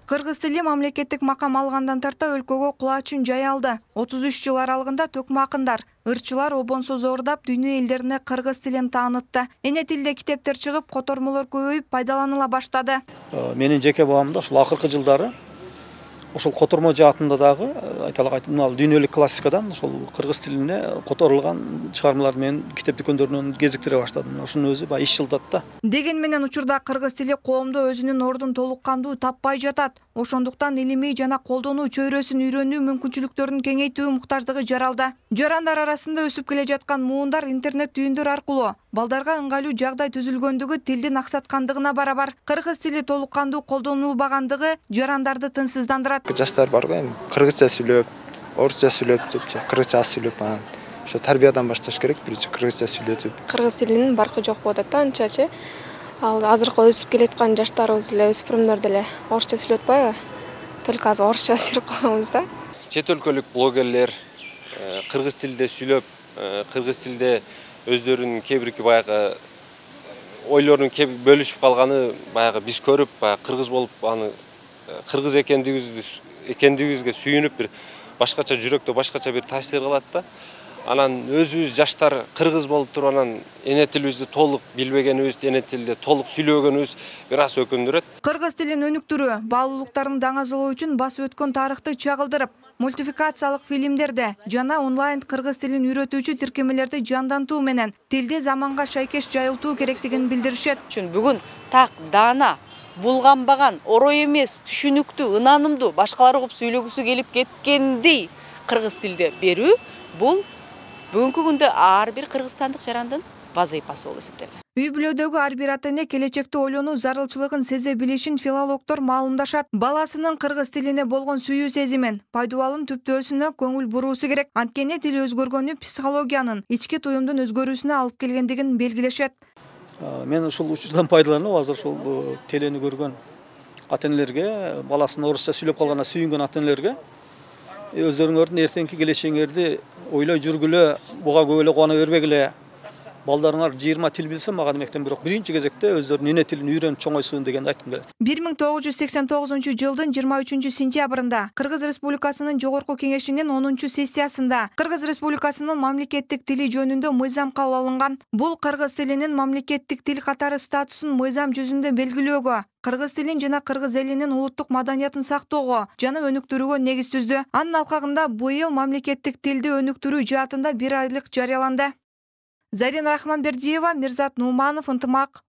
Кыргыз тили мамлекеттик макам алгандан тарта өлкөгө кулачын жай алды. 33 жыл аралыгында төкмө акындар, ырчылар обонсуз оордап дүйнө элдерине кыргыз тилин таанытты. Эне тилде китептер чыгып, котормолор көбөйүп пайдаланыла баштады. Менин жеке баамда ушул акыркы жылдары ошол котормо жаатында дагы айталык дүйнөлүк классикадан ошол кыргыз тилине которулган чыгармалар менен китеп дүкөндөрүнөн кезиктире баштадым. Ошонун өзү баягы 3 жылдат да. Деген менен учурда кыргыз тили коомдо өзүнүн ордун толук кандуу таппай жатат. Ошондуктан илимий жана колдонуу чөйрөсүн үйрөнүү мүмкүнчүлүктөрүн кеңейтүү муктаждыгы жаралды. Жарандар арасында өсүп келе жаткан муундар интернет түйүндөр аркылуу балдарга ыңгайлуу жагдай түзүлгөндүгү тилдин аксаткандыгына барабар. Кыргыз тили толук кандуу колдонулбагандыгы жарандарды тынчсыздандырат. Жаштар бар го, эми кыргызча сүйлөп, орусча сүйлөп деп, кыргызча аз сүйлөп, ошо тарбиядан башташ керек, биринчи кыргызча сүйлөтүп. Кыргыз тилинин баркы жок болуп атат да, анчачы. Ал азыркы өсүп келеаткан жаштарыбыз эле, өспүрүмдөр деле орусча сүйлөп атпайбы? Только азыр орусча сүйлөп калганбыз да. Чет өлкөлүк блогерлер кыргыз тилде сүйлөп, кыргыз тилде өздөрүнүн кээ бирки баягы ойлорун бөлүшүп калганы баягы биз көрүп, баягы кыргыз болуп аны кыргыз экендигибизге сүйүнүп бир башкача жүрөктө башкача бир таасир кылат да. Анан өзүбүз жаштар кыргыз болуп туруп анан эне тилибизди толук билбегенибиз, эне тилде толук сүйлөбөгөнүбүз бир аз өкүндүрөт. Кыргыз тилин өнүктүрүү, баалуулуктарын даңазалоо үчүн басып өткөн тарыхты чагылдырып, мультификациялык фильмдерде жана онлайн кыргыз тилин үйрөтүүчү тиркемелерди жандантуу менен тилди заманга шайкеш жайылтуу керектигин билдиришет. Бүгүн так, даана, булганбаган, орой эмес, түшүнүктүү, ынанымдуу, башкалар угуп сүйлөгүсү келип кеткендей кыргыз тилде берүү бул бүгүнкү күндө ар бир кыргызстандык жарандын вазыйпасы болуп эсептелет. Үй бүлөдөгү ар бир ата-эне келечекте ойлонуу зарылчылыгын сезе билишин филологдор маалымдашат. Баласынын кыргыз тилине болгон сүйүү сезимин, пайдубалын түптөөсүнө көңүл буруусу керек. Анткени тил өзгөргөнү психологиянын, ички туюмдун өзгөрүүсүнө алып келгендигин белгилешет. Мен ушул учурдан пайдаланып, азыр ушул телени көргөн ата-энелерге, баласын орусча сүйлөп калганына сүйүнгөн ата-энелерге өздөрүңөрдүн эртеңки келечегиңерди ойлой жүргүлө, буга көп эле кубана бербегиле. Балдарыңар 20 тил билсе мага демектен бирок биринчи кезекте өздөрүнүн эне тилин үйрөнүп чоңойсун дегенди айткым келет. 1989 жылдын 23 сентябрында Кыргыз Республикасынын Жогорку Кеңешинин 10 сессиясында Кыргыз Республикасынын мамлекеттик тили жөнүндө мыйзам кабыл алынган. Бул кыргыз тилинин мамлекеттик тил катары статусун мыйзам жүзүндө белгилөөгө, кыргыз тилин жана кыргыз элинин улуттук маданиятын сактоого жана өнүктүрүүгө негиз түздү. Анын алкагында быйыл мамлекеттик тилди өнүктүрүү жаатында 1 айлык жарыяланды. Зарина Рахманбердиева, Мирзат Нуманов, Ынтымак,